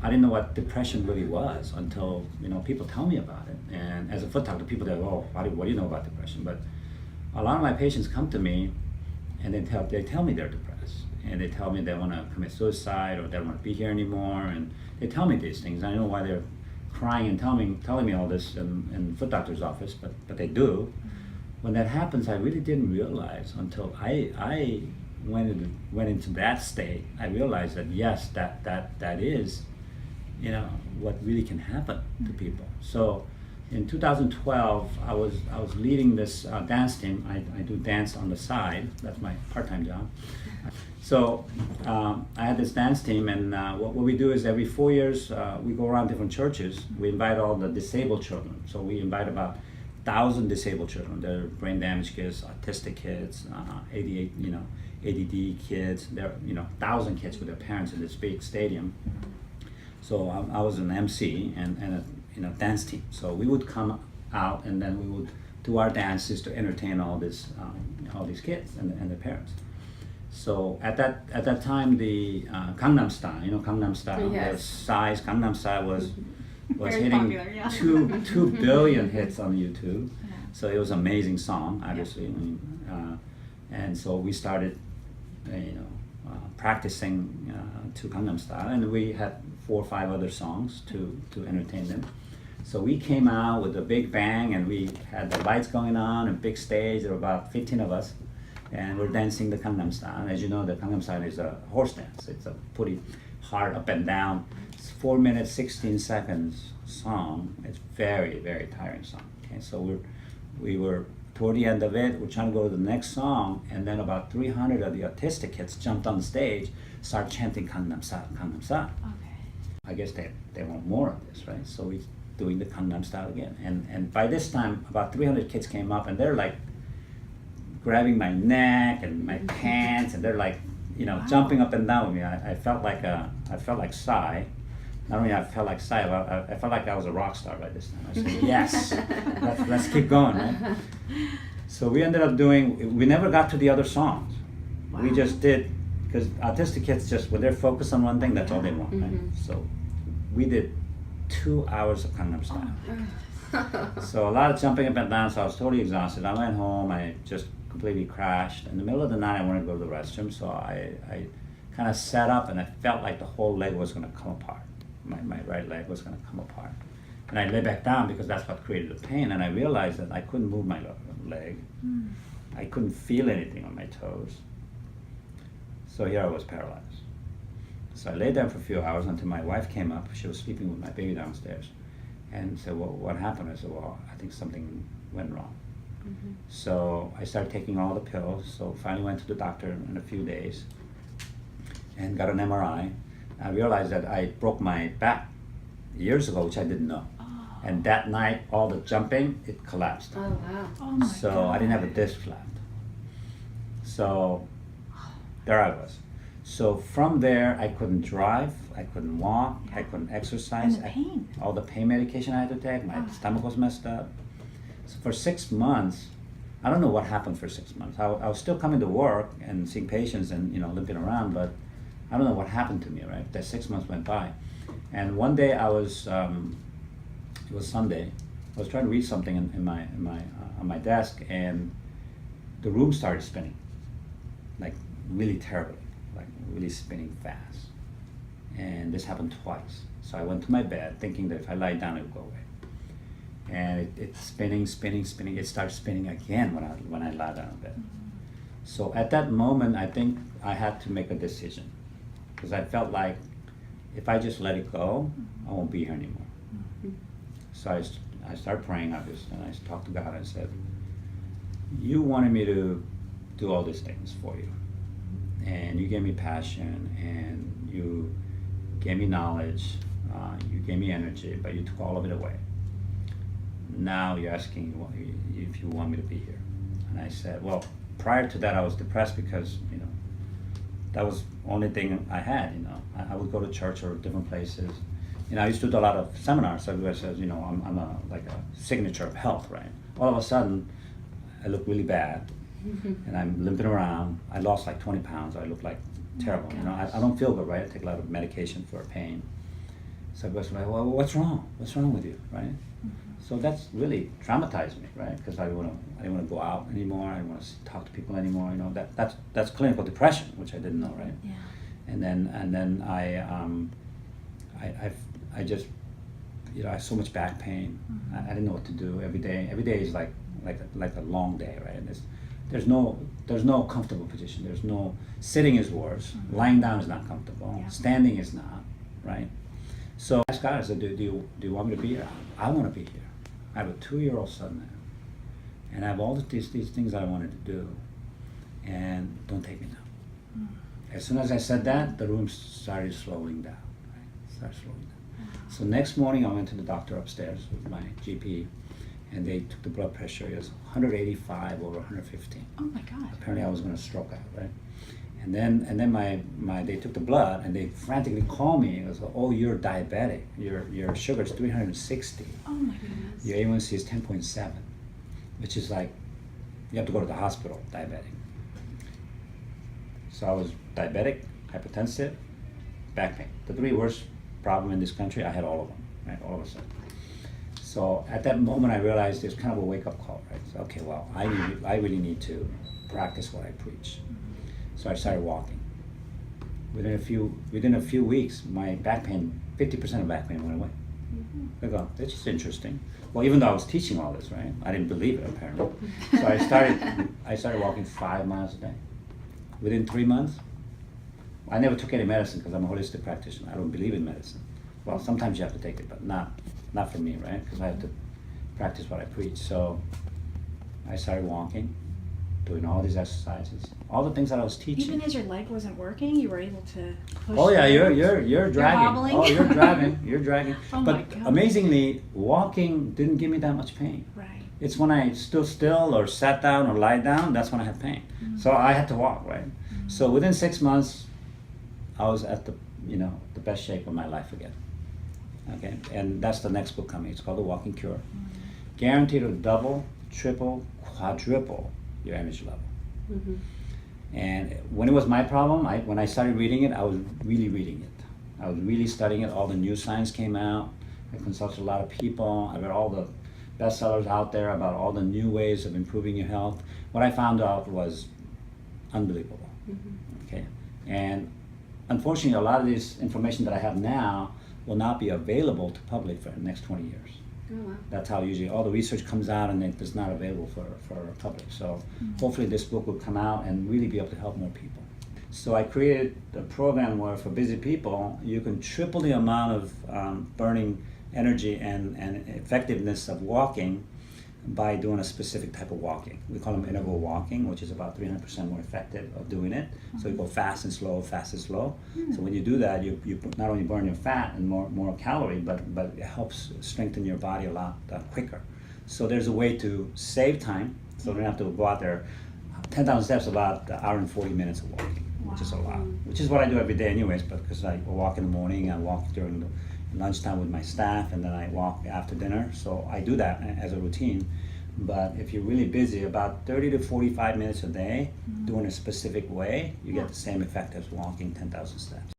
I didn't know what depression really was until, people tell me about it. And as a foot doctor, people say, oh, what do you know about depression? But a lot of my patients come to me and they tell me they're depressed. And they tell me they want to commit suicide or they don't want to be here anymore. And they tell me these things. I know why they're crying and telling me all this in the foot doctor's office, but they do. When that happens, I really didn't realize until I went into that state. I realized that yes, that is, what really can happen to people. So in 2012, I was leading this dance team. I do dance on the side. That's my part-time job. So I had this dance team, and what we do is every 4 years we go around different churches. We invite all the disabled children. So we invite about 1,000 disabled children. They're brain damaged kids, autistic kids, ADD kids. There are 1,000 kids with their parents in this big stadium. So I was an MC and a dance team. So we would come out and then we would do our dances to entertain all these kids and their parents. So at that time, the Gangnam Style, Gangnam Style, Yes. the size Gangnam Style was Very hitting popular, yeah. 2 billion hits on YouTube. Yeah. So it was an amazing song, obviously. And so we started, practicing to Gangnam Style, and we had 4 or 5 other songs to entertain them. So we came out with a big bang, and we had the lights going on, a big stage. There were about 15 of us, and we're dancing the Gangnam Style. And as you know, the Gangnam Style is a horse dance. It's a pretty hard up and down. It's 4 minutes, 16 seconds song. It's very, very tiring song. Okay, so we were toward the end of it. We're trying to go to the next song, and then about 300 of the autistic kids jumped on the stage, started chanting Gangnam Style, Gangnam Style. Okay. I guess they want more of this, right? So we doing the Gangnam Style again. And by this time, about 300 kids came up, and they're like grabbing my neck and my pants, and they're like, Wow. jumping up and down with me. I felt like Psy. Not only I felt like Psy, but I felt like I was a rock star by this time. I said, yes, let's keep going, right? So we ended up we never got to the other songs. Wow. We just did, because autistic kids when they're focused on one thing, that's all they want, right? So we did 2 hours of Gangnam Style. So a lot of jumping up and down, so I was totally exhausted. I went home, I just completely crashed. In the middle of the night, I wanted to go to the restroom, so I kind of sat up, and I felt like the whole leg was going to come apart. My right leg was going to come apart. And I lay back down because that's what created the pain, and I realized that I couldn't move my leg. I couldn't feel anything on my toes. So here I was paralyzed. So I lay down for a few hours until my wife came up. She was sleeping with my baby downstairs, and said, well, what happened? I said, well, I think something went wrong. So I started taking all the pills. So finally went to the doctor in a few days and got an MRI. I realized that I broke my back years ago, which I didn't know. Oh. And that night, all the jumping, it collapsed. Oh, wow. Oh my So God. I didn't have a disc left. So there I was. So from there, I couldn't drive, I couldn't walk, I couldn't exercise. And the pain. All the pain medication I had to take, my stomach was messed up. So for 6 months, I don't know what happened for 6 months. I was still coming to work and seeing patients and limping around, but I don't know what happened to me, right? That 6 months went by. And one day I was, it was Sunday, I was trying to read something on my desk, and the room started spinning, like really terribly, like really spinning fast. And this happened twice. So I went to my bed thinking that if I lie down, it would go away. And it's spinning. It started spinning again when I lie down in bed. So at that moment, I think I had to make a decision, because I felt like if I just let it go, I won't be here anymore. So I started praying, obviously, and I talked to God and said, you wanted me to do all these things for you, and you gave me passion, and you gave me knowledge, you gave me energy, but you took all of it away. Now you're asking if you want me to be here. And I said, well, prior to that I was depressed because that was the only thing I had. I would go to church or different places. I used to do a lot of seminars. So everybody says, I'm like a signature of health, right? All of a sudden, I look really bad, and I'm limping around. I lost like 20 pounds. I look like terrible. I don't feel good, right? I take a lot of medication for pain. So I was like, well, what's wrong? What's wrong with you, right? So that's really traumatized me, right? Because I didn't want to go out anymore. I didn't want to talk to people anymore. You know, that's clinical depression, which I didn't know, right? Yeah. And then I just, you know, I have so much back pain. I didn't know what to do every day. Every day is like a long day, right? And there's no comfortable position. There's no sitting is worse. Lying down is not comfortable. Yeah. Standing is not, right? So I asked God, I said, do you want me to be here? I want to be here. I have a 2-year-old son now, and I have all these things I wanted to do, and don't take me now. As soon as I said that, the room started slowing down. Right? Started slowing down. So next morning, I went to the doctor upstairs with my GP, and they took the blood pressure. It was 185 over 115. Oh my God. Apparently, I was going to stroke out, right? And then my they took the blood and they frantically called me. It was, oh, you're diabetic. Your sugar is 360. Oh my goodness. Your A1C is 10.7, which is like you have to go to the hospital. Diabetic. So I was diabetic, hypertensive, back pain. The 3 worst problems in this country. I had all of them, right? All of a sudden. So at that moment, I realized there's kind of a wake-up call, right? So, okay, well, I really need to practice what I preach. So I started walking. Within a few weeks, my back pain, 50% of back pain went away. I go, that's just interesting. Well, even though I was teaching all this, right? I didn't believe it apparently. So I started walking 5 miles a day. Within 3 months, I never took any medicine because I'm a holistic practitioner. I don't believe in medicine. Well, sometimes you have to take it, but not for me, right? Because I have to practice what I preach. So I started walking, doing all these exercises, all the things that I was teaching. Even as your leg wasn't working, you were able to push. Oh yeah, through? you're dragging. wobbling? Oh, you're dragging. You're dragging. Oh my But God. amazingly, walking didn't give me that much pain. Right. It's when I stood still or sat down or lied down, that's when I had pain. So I had to walk, right? So within 6 months, I was at the best shape of my life again. Okay, and that's the next book coming. It's called The Walking Cure. Guaranteed to double, triple, quadruple your energy level. And when it was my problem, when I started reading it, I was really reading it. I was really studying it. All the new science came out. I consulted a lot of people. I read all the bestsellers out there about all the new ways of improving your health. What I found out was unbelievable. Okay, and unfortunately, a lot of this information that I have now will not be available to public for the next 20 years. Oh, wow. That's how usually all the research comes out and it is not available for public. So hopefully this book will come out and really be able to help more people. So I created a program where for busy people, you can triple the amount of burning energy and effectiveness of walking by doing a specific type of walking. We call them interval walking, which is about 300% more effective of doing it. So you go fast and slow, fast and slow. So when you do that, you not only burn your fat and more calorie, but it helps strengthen your body a lot quicker. So there's a way to save time, so you don't have to go out there. 10,000 steps, about an hour and 40 minutes of walking, which is a lot. Which is what I do every day anyways, but because I walk in the morning, I walk during the lunchtime with my staff, and then I walk after dinner. So I do that as a routine. But if you're really busy, about 30 to 45 minutes a day, doing a specific way, you get the same effect as walking 10,000 steps.